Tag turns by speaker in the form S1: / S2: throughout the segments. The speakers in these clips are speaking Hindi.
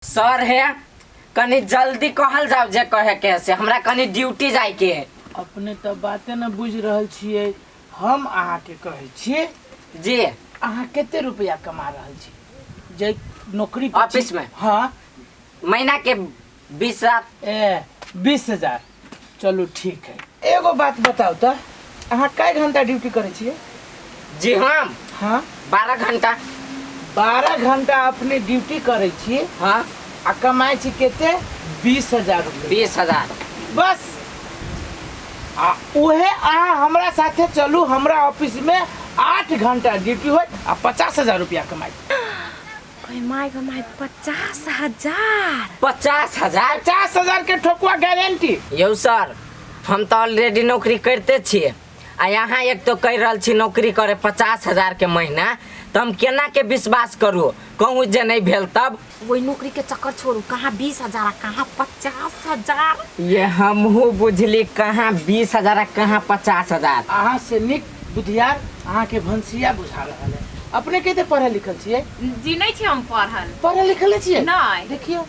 S1: सर है कनी जल्दी कहल जाओ जे कहे के से हमरा कनी ड्यूटी जाय के है।
S2: अपने तो बातें न बुझ रहल छिए। हम अहाँ के कहे छिए
S1: जी
S2: अहाँ केते रुपया कमा रहल छी जे नौकरी
S1: ऑफिस में?
S2: हाँ
S1: महीना के
S2: 20,000। चलो ठीक है। एगो बात बताओ तो अहाँ कई घंटा ड्यूटी करे छिए?
S1: जी हम
S2: हाँ
S1: 12 घंटा।
S2: 12 घंटा अपने ड्यूटी करे छिए
S1: हाँ
S2: आ कमाए छी केते 20,000 रुपया।
S1: 20,000
S2: बस आ उहे अहाँ हमरा साथे चलू हमरा ऑफिस में 8 घंटा ड्यूटी हो आ 50,000 रुपया कमाई।
S3: माय 50,000।
S1: 50,000
S2: 50,000 के ठोकुआ गारंटी।
S1: यौ सर हम तो ऑलरेडी नौकरी करते छिए आ यहाँ एक तो कह रहल छी नौकरी करे 50,000 के महीना तो हम केना के विश्वास करू कहूँ जे नहीं भेल तब।
S3: वही नौकरी के चक्कर छोड़ू, कहाँ 20,000 कहाँ 50,000।
S1: ये हमहू बुझली कहाँ 20,000 कहाँ 50,000।
S2: अहाँ से निक बुधियार अहाँ के भंसिया बुझा रहल है। अपने केते पढ़े लिखल छिए?
S3: जी नहीं छी हम पढ़ल।
S2: पढ़े लिखल छिए?
S3: नहीं।
S2: देखियो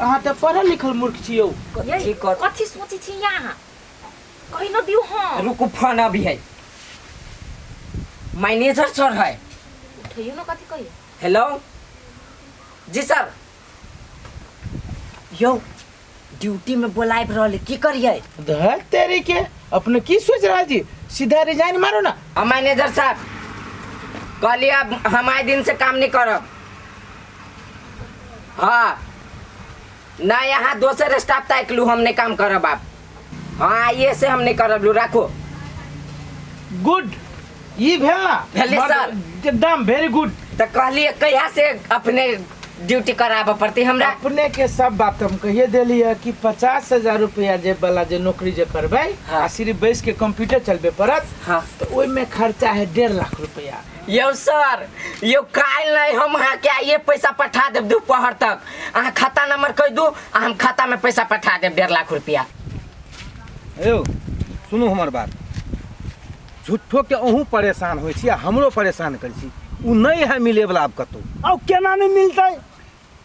S2: अहाँ तो पढ़ल लिखल मूर्ख छियो।
S3: कथी सोची छी यहाँ कहि न दियो। हम
S1: रुकू फोन अभी है मैनेजर सर है।
S3: उठैयो न कथी कहियो।
S1: हेलो जी सर। यो ड्यूटी में बुलाए रहल की करिए?
S2: धर तेरी के अपने की सोच रहा जी? सीधा रिजाइन मारो ना।
S1: मैनेजर साहब कहलिए अब हम आए दिन से काम नहीं करब। हाँ ना यहाँ दोसर स्टाफ ताक लू हम नहीं काम करब। आप हाँ ये से हम नहीं करब लू राखो।
S2: गुड ये भेल ना
S1: भेले सर।
S2: एकदम वेरी गुड।
S1: तो कहलिए कहिया से अपने ड्यूटी कराबे पड़ती हमरा?
S2: अपने के सब बात हम कहिए देली है कि 50,000 रुपया जे वाला जे नौकरी जे करबे
S1: हाँ।
S2: आ सिर्फ बैस के कंप्यूटर चलबे पड़त।
S1: हाँ
S2: तो ओइ में खर्चा है 1.5 लाख रुपया।
S1: यो सर यो काल नहीं हम अहाँ के ये पैसा पठा देब दोपहर तक। अहाँ खाता नंबर कह दू हम खाता में पैसा पठा देब 1.5 लाख रुपया।
S4: यौ सुनू हमर बात। झूठो के अहूँ परेशान होइ छी आ हमरो परेशान करै छी। उ नहीं है मिले वाला अब कतौ।
S5: अब केना नहीं मिलते?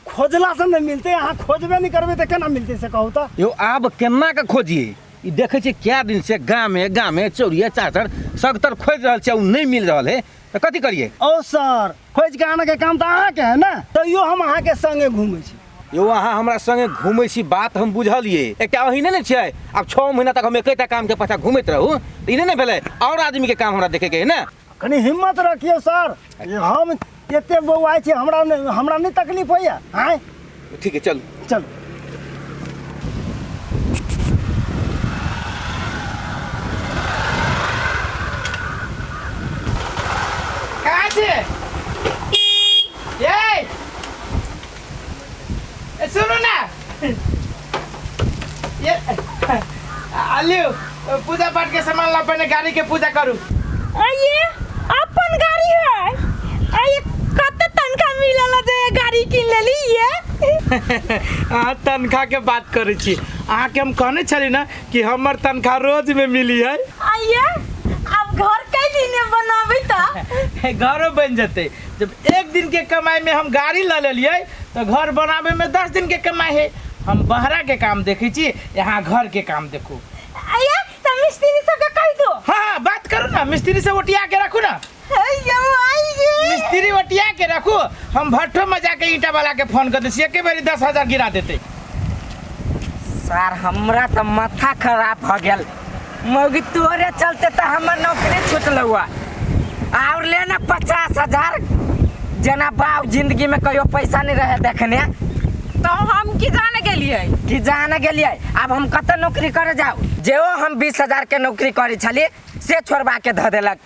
S5: खोजला से नहीं मिलते। अहाँ खोजबे नहीं करबे तो केना मिलते से कहू तो।
S4: यौ आब केना के खोजिए? ई देखे छी क्या दिन से गामे चौरिया चाचर सगतर खोज रहल छै उ नहीं मिल रहल है तो कथी करिए?
S5: ओ सर खोज के आने के काम तो अहाँ के है ना, तैयो हम अहाँ के संगे घूमे छी।
S4: यौ अहाँ हमरा संगे घूमै छी बात हम बुझलिए। एकटा अहिने ने छै अब 6 महीना तक हम एकेटा काम के पाछा घूमैत रहू तो ई नहीं भेलै और आदमी के काम हमरा देखे के है ना।
S5: कनी हिम्मत रखियो सर। हम एते बौआइ छी हमरा नहीं तकलीफ होइया। हाँ
S4: ठीक है चल
S5: चल।
S2: कहाँ छे? ये सुनो ना ये आलियो पूजा पाठ के सामान ला पहले गाड़ी के पूजा करू।
S3: ये अपन गाड़ी है। ये कते तनखा मिलल जे गाड़ी किन लेली ये।
S2: अहाँ तनख्वाह के बात करे छी। अहाँ के हम कहने छली ना कि हमर तनख्वाह रोज में मिली है।
S3: ये अब घर कई दिन बनाबी त
S2: घरों बन जते। जब एक दिन के कमाई में हम गाड़ी ला लेलिए तो घर बनावे में 10 दिन के कमाई है। हम बहरा के काम देखे छी, यहाँ घर के काम देखो।
S3: ये त मिस्त्री सब के कह दो।
S2: हाँ बात करो ना, मिस्त्री से ओटिया के रखो ना। मिस्त्री ओटिया के रखो। हम भट्ठो में जाके ईटा वाला के फोन कर दे के बारी 10,000 गिरा देते।
S1: सर हमरा तो माथा खराब हो गया मौगी तोरे चलते तो हमर नौकरी छूटल हुआ और लेना 50,000 जना बाव जिंदगी में कहियो पैसा नहीं रहे देखने
S3: तो हम की जाने गेलिए अब हम कत नौकरी करे जाओ जो
S1: हम 20,000 के नौकरी करे छली से छोड़वा के ध देलक।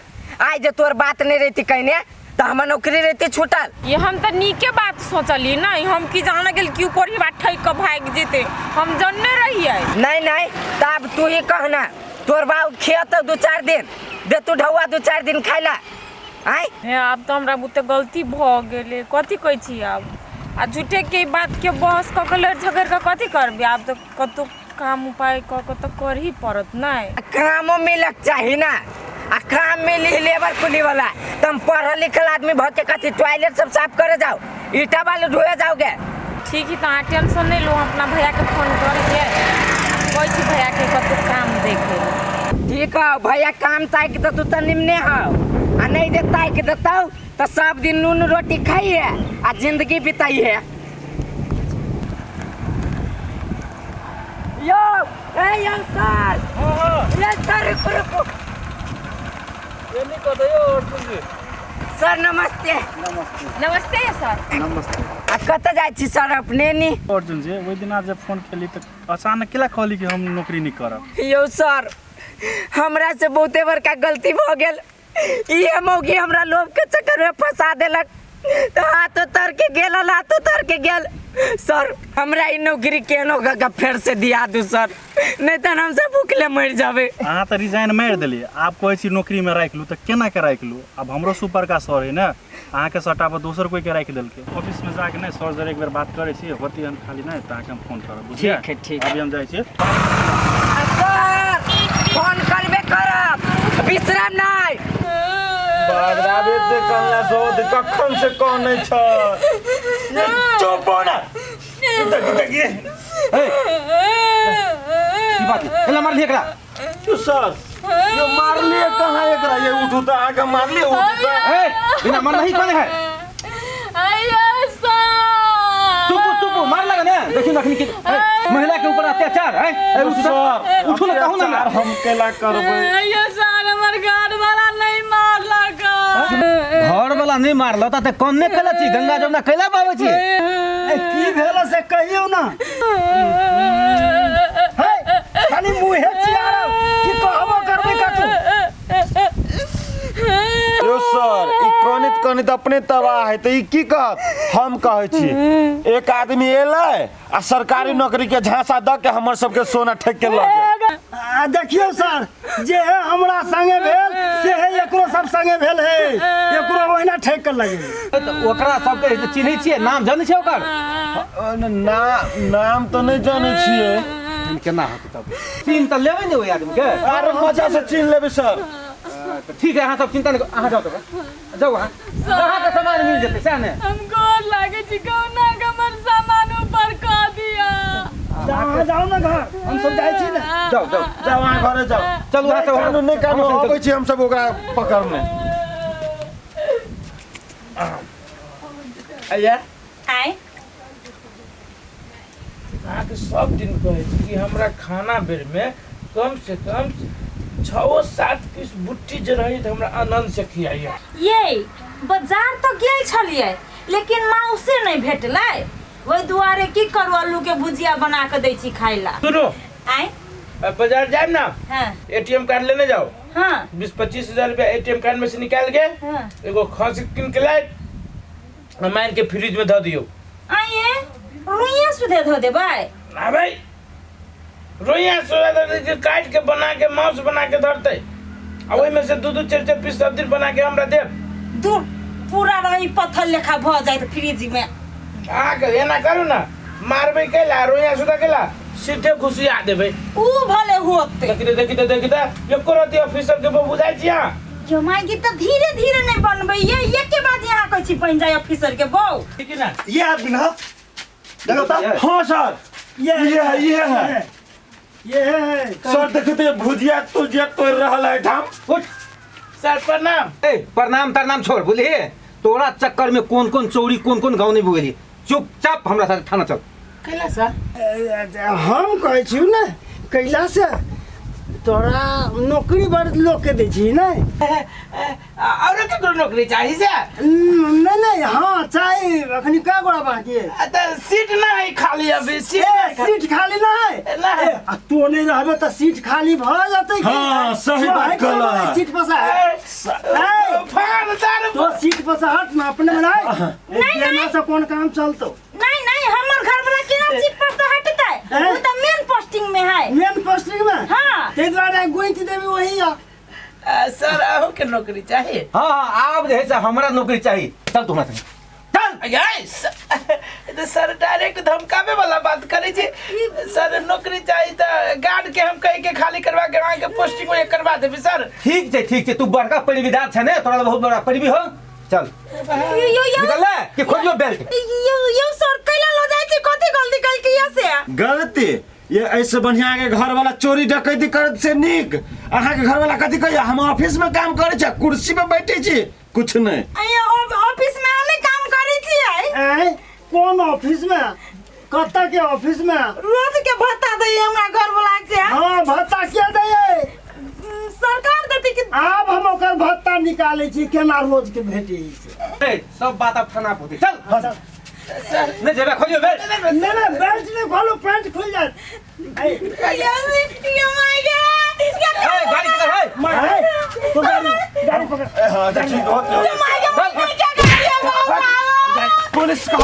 S1: आज जे तोर बात नहीं रहती कहने तो हमर नौकरी रहती छूटल।
S6: ये हम तो नीके बात सोचली नहीं। हम की जाने गेल क्यों कोरी बात ठैक के भाग जेते हम जानने रहिए।
S1: नहीं तब तू ही कहना तोर बाऊ खेत 2-4 दिन दे तू ढौआ 2-4 दिन खाइला।
S6: हे अब तो हमरा बुते गलती भ गेले कथी कहै छी। अब आ झूठे के बात के बहस क के लड़ झगड़ के कथी करबे? अब तो कतो काम उपाय क के तो कर ही पड़त नहीं।
S1: कामो मिलक चाहिए ना आ काम मिली लेबर कुली वाला। तुम पढ़ल लिखल आदमी भ के कथी टॉयलेट सब साफ करे जाओ ईटा वाले धोए जाओगे।
S6: ठीक है तो अहाँ टेंशन नहीं लो, अपना भैया के फोन करिए, कोई छी भैया के कतु काम देखे।
S1: ठीक है भैया, काम ताकि तो तू तो निम्ने हो, आ नहीं जे ताकि देतौ तो सब दिन नून रोटी खाइए आ जिंदगी बिताइए। यो यो सर, ये सर रुको।
S2: ये नहीं कर दो अर्जुन जी।
S1: सर नमस्ते।
S6: नमस्ते सर।
S5: नमस्ते।
S1: आ कतऽ जाइ छी सर अपने नी?
S7: अर्जुन जी ओहि दिन जब फोन केली तो अचानक केला कहली कि हम नौकरी नहीं करब।
S1: यो सर, हमरा से बहुते बड़का गलती हो गेल। ये मौगी हमरा लोभ के चक्कर में फंसा देलक, तो हाथों तर के गेल, हाथों तर के गेल। सर हमरा ई नौकरी केनो का फेर से दिया दू सर, नहीं तो हम सब भूखले मर जाबे।
S7: अहाँ तो रिजाइन मारि देली, आप कहै छी नौकरी में राखि लू तो केना के राखि लू? अब हमरो सुपर का सर है ना, अहाँ के सटा पर दोसर कोई के राखि देलकै। ऑफिस में जाके नहीं सर जरे एक बेर बात करे छी, होती हम खाली नहीं तो अहाँके हम फोन करब, बुझलिए?
S1: ठीक है, ठीक है।
S7: अभी हम जाइ छी।
S1: सर फोन करबे करब, विश्राम नहीं।
S8: बागराबे दे कहला सो कखन से कौन नहीं छ चुप हो ना।
S4: ए की बात है? एला मार लिए एकरा।
S8: तू सर ये मार लिए कहां एकरा? ये उठू तो आके मार लिए उठू।
S4: ए बिना मार नहीं कौन है?
S6: अयो सर,
S4: चुप मार लगा ना। देखिए नखनी की महिला के ऊपर अत्याचार है। ए उठो ना, कहू ना।
S8: हम केला करबै?
S6: अयो सर, हमर घर वाला नहीं मारलक।
S4: घर वाला नहीं मारल त कौन कैला छी? गंगा जमुना कैला पावे छी?
S5: की भेल से कहियो ना। हे खाली मुंहे चियारो की कहबो करबे का तू?
S8: यो सर ई कनित अपने तबाह है तो ई की कहत? हम कहै छी एक आदमी एलै आ सरकारी नौकरी के झांसा द के हमर सबके सोना ठेक के लग गेल।
S5: आ देखियो सर, जे है हमरा संगे भेल से है एकरो सब संगे भेल है, एकरो ओहिना ठेक कर लगे।
S4: तो ओकरा सबके चिन्है छियै? नाम जानै छियै ओकर?
S8: नाम तो नहीं जाने छिए।
S4: केना होत तब? चिन्ह त लेबै ने ओइ आदमी के।
S8: अरे मजा से चिन्ह लेबै सर।
S4: तो ठीक है, अहाँ सब चिंता नहीं, अहाँ जाओ तो जाओ, अहाँ के सामान मिल जेतै सह ने।
S6: हमको लागे छी कौना हमर सामान ऊपर कह दिया।
S5: जाओ ना घर, हम सब जाइ छी ना।
S4: जाओ
S8: वहाँ घरे जाओ।
S4: चलू अहाँ सब
S8: कानून नहीं कानून अबै छी हम सब ओकरा पकड़ने।
S2: अया
S6: आय
S2: अहाँ के सब दिन कहै छी कि हमरा खाना बेर में कम से कम 6-7 पीस बुट्टी जे रही तो हमरा आनंद से खियाइए।
S3: ये बाजार तो गेल छलिए लेकिन माउसे नहीं भेटलै, ओहि दुआरे की करू आलू के भुजिया बना के दै छी खाइ ला।
S2: सुनो,
S3: आय
S2: बाजार जाए ना,
S3: हां
S2: एटीएम कार्ड लेने जाओ।
S3: हां
S2: 20-25 हजार रुपया एटीएम कार्ड में से निकाल के
S3: हां
S2: एगो खसी किन के लाए मार के फ्रिज में धो दियो।
S3: आये रुइया सुधे धो देबै?
S2: ना भाई, रोइया सोया के काट के बना के मांस बना के धरते, आ ओइ में से 2-2 4-4 पीस सब दिन बना के हमरा देब।
S3: दूर पूरा रही पत्थर लेखा भ जाइत फ्रिज में।
S2: आ के एना करू ना, मारबे केला रोइया सुधा केला सीधे घुसिया देबै।
S3: ऊ भले होते
S2: देखी एको रति ऑफिसर के बुझाइ छी। हां
S3: जमाई त धीरे धीरे नहीं बनबै, ये के बाद यहाँ कहै छी बन जाय ऑफिसर के बहू।
S2: ठीक है ना?
S8: ये आदमी ना देखो तो। हाँ सर ये है सर। देखते भुजिया तुजिया तोड़ रहल है ठाम।
S4: उठ
S2: सर प्रणाम।
S4: ए प्रणाम तरनाम छोड़, बुझलिए? तोरा चक्कर में कौन कौन चोरी कौन कौन गाँव नहीं बुझली। चुपचाप हमरा साथ थाना चल।
S2: कैला सर?
S5: हम कहै छी ना कैला से तोरा नौकरी बड़ लोग के दै छी ना।
S2: और केकरो नौकरी चाही से?
S5: नहीं हाँ चाहे अखनी का गोड़ा बाकी है।
S2: त सीट ना है खाली, अभी
S5: सीट खाली ना है
S2: ना है।
S5: आ तू नहीं रहबे त सीट खाली भ जातै।
S8: हाँ, सही बात कहला है।
S5: सीट पर से
S2: फानदार
S5: तो सीट पर से हट ना, अपने में नहीं देना से कौन काम चलतो?
S3: नहीं हमर घर वाला केना सीट पर से हटतै? वो त मेन पोस्टिंग में है।
S5: मेन पोस्टिंग में
S3: हाँ
S5: ते द्वारा गोइंट देबी वही आ।
S2: सर आहू के नौकरी चाहिए?
S4: हाँ आब जे है हमरा नौकरी चाहिए। चल तुम्हारा संग चल।
S2: यस तो सर डायरेक्ट धमकावे वाला बात करे छे। सर नौकरी चाहिए तो गार्ड के हम कह के खाली करवा के वहां के पोस्टिंग में करवा देबे सर।
S4: ठीक है, तू बड़का परिवीदार छे ने, तोरा बहुत बड़ा परिवी हो। चल
S3: यो
S4: निकल ले कि खोजियो बेल्ट।
S3: यो सर कैला लो जाय छी कथी गलती कल किया से
S8: गलती ये ऐसे बढ़िया के घर वाला चोरी डकैती करत से निक अहाँ के घर वाला कथी कहैया हम ऑफिस में काम करे छ कुर्सी पे बैठे छी कुछ नहीं
S3: अइया ऑफिस में हमें काम करै छी
S5: ए कौन ऑफिस में कत्ता के ऑफिस में
S3: रोज के भत्ता दे हमरा घर वाला के
S5: हाँ भत्ता के दे
S3: सरकार देती कि
S5: आब हम ओकर भत्ता निकाले छी केना रोज के भेटी से
S4: ए सब बात अब थाना पहुंचे चल नहीं जेबे खोलियो बेल्ट
S5: नहीं बेल्ट नहीं खोलो पैंट खुल जाए
S3: ये माय गॉड
S4: ए गाड़ी पकड़ है
S5: मैं तो गाड़ी पकड़
S8: हां ठीक हो
S3: माय गॉड क्या गाड़ी है
S8: पुलिस को